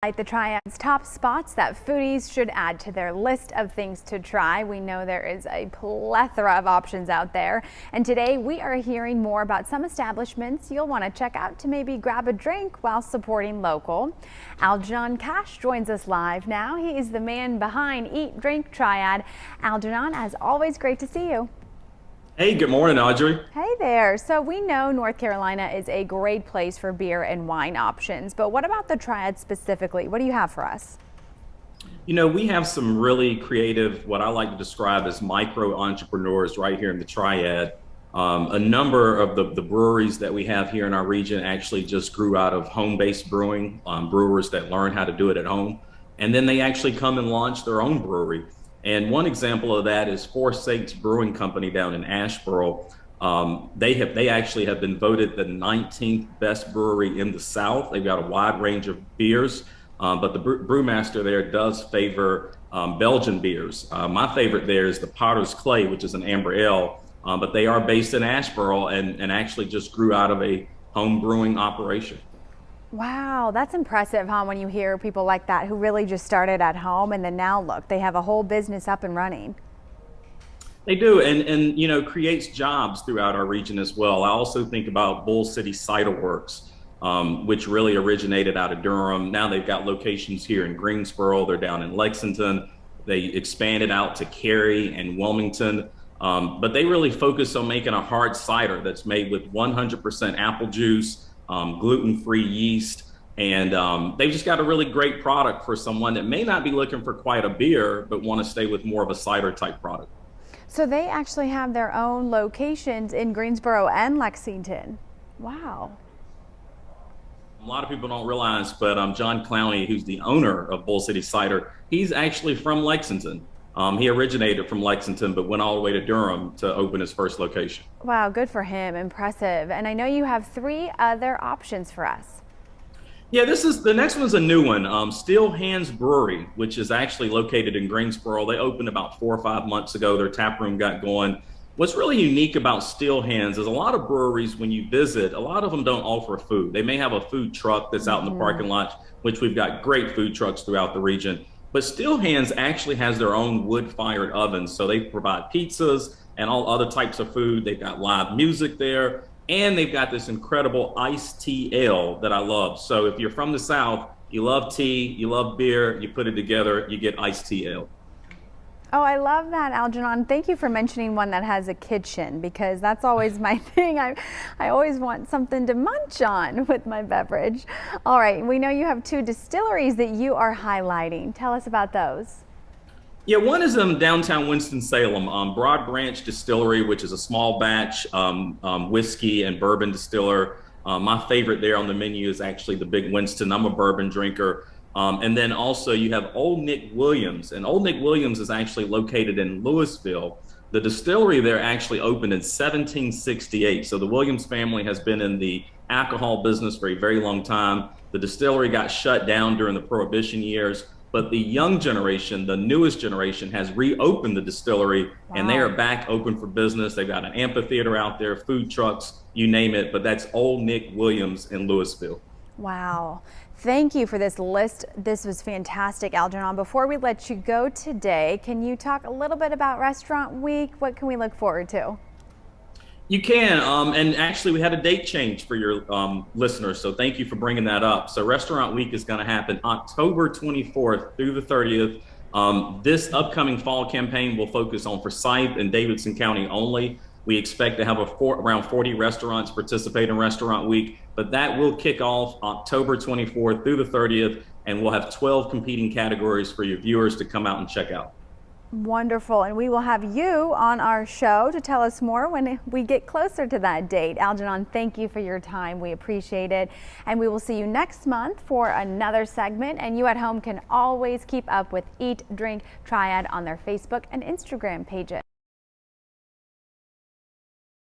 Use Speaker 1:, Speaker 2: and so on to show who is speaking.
Speaker 1: Like the Triad's top spots that foodies should add to their list of things to try. We know there is a plethora of options out there, and today we are hearing more about some establishments you'll want to check out to maybe grab a drink while supporting local. Algenon Cash joins us live now. He is the man behind Eat Drink Triad. Algenon, as always, great to see you.
Speaker 2: Hey, good morning, Audrey.
Speaker 1: Hey there. So we know North Carolina is a great place for beer and wine options, but what about the Triad specifically? What do you have for us?
Speaker 2: You know, we have some really creative, what I like to describe as micro entrepreneurs right here in the Triad. A number of the breweries that we have here in our region actually just grew out of home-based brewing, brewers that learn how to do it at home. And then they actually come and launch their own brewery. And one example of that is Four Saints Brewing Company down in Asheboro. They actually have been voted the 19th best brewery in the South. They've got a wide range of beers, but the brewmaster there does favor Belgian beers. My favorite there is the Potter's Clay, which is an amber ale, but they are based in Asheboro and actually just grew out of a home brewing operation.
Speaker 1: Wow, that's impressive, huh? When you hear people like that who really just started at home and then now look, they have a whole business up and running.
Speaker 2: They do, and you know, creates jobs throughout our region as well. I also think about Bull City Ciderworks, which really originated out of Durham. Now they've got locations here in Greensboro. They're down in Lexington. They expanded out to Cary and Wilmington, but they really focus on making a hard cider that's made with 100% apple juice, gluten-free yeast, and they've just got a really great product for someone that may not be looking for quite a beer, but want to stay with more of a cider type product.
Speaker 1: So they actually have their own locations in Greensboro and Lexington. Wow.
Speaker 2: A lot of people don't realize, but John Clowney, who's the owner of Bull City Cider, he's actually from Lexington. He originated from Lexington, but went all the way to Durham to open his first location.
Speaker 1: Wow, good for him. Impressive. And I know you have 3 other options for us.
Speaker 2: Yeah, the next one's a new one. Steel Hands Brewery, which is actually located in Greensboro. They opened about 4 or 5 months ago. Their tap room got going. What's really unique about Steel Hands is a lot of breweries, when you visit, a lot of them don't offer food. They may have a food truck that's out in the parking lot, which we've got great food trucks throughout the region. But Steel Hands actually has their own wood-fired ovens, so they provide pizzas and all other types of food. They've got live music there, and they've got this incredible iced tea ale that I love. So if you're from the South, you love tea, you love beer, you put it together, you get iced tea ale.
Speaker 1: Oh, I love that, Algenon. Thank you for mentioning one that has a kitchen, because that's always my thing. I always want something to munch on with my beverage. All right, we know you have 2 distilleries that you are highlighting. Tell us about those.
Speaker 2: Yeah, one is in downtown Winston-Salem, Broad Branch Distillery, which is a small batch whiskey and bourbon distiller. My favorite there on the menu is actually the Big Winston. I'm a bourbon drinker. And then also you have Old Nick Williams, and Old Nick Williams is actually located in Lewisville. The distillery there actually opened in 1768. So the Williams family has been in the alcohol business for a very long time. The distillery got shut down during the Prohibition years, but the young generation, the newest generation, has reopened the distillery. Wow. And they are back open for business. They've got an amphitheater out there, food trucks, you name it, but that's Old Nick Williams in Lewisville.
Speaker 1: Wow. Thank you for this list. This was fantastic, Algenon. Before we let you go today, can you talk a little bit about Restaurant Week? What can we look forward to?
Speaker 2: You can, and actually we had a date change for your listeners, so thank you for bringing that up. So Restaurant Week is going to happen October 24th through the 30th. This upcoming fall campaign will focus on Forsyth and Davidson County only. We expect to have around 40 restaurants participate in Restaurant Week, but that will kick off October 24th through the 30th, and we'll have 12 competing categories for your viewers to come out and check out.
Speaker 1: Wonderful, and we will have you on our show to tell us more when we get closer to that date. Algenon, thank you for your time. We appreciate it, and we will see you next month for another segment. And you at home can always keep up with Eat Drink Triad on their Facebook and Instagram pages.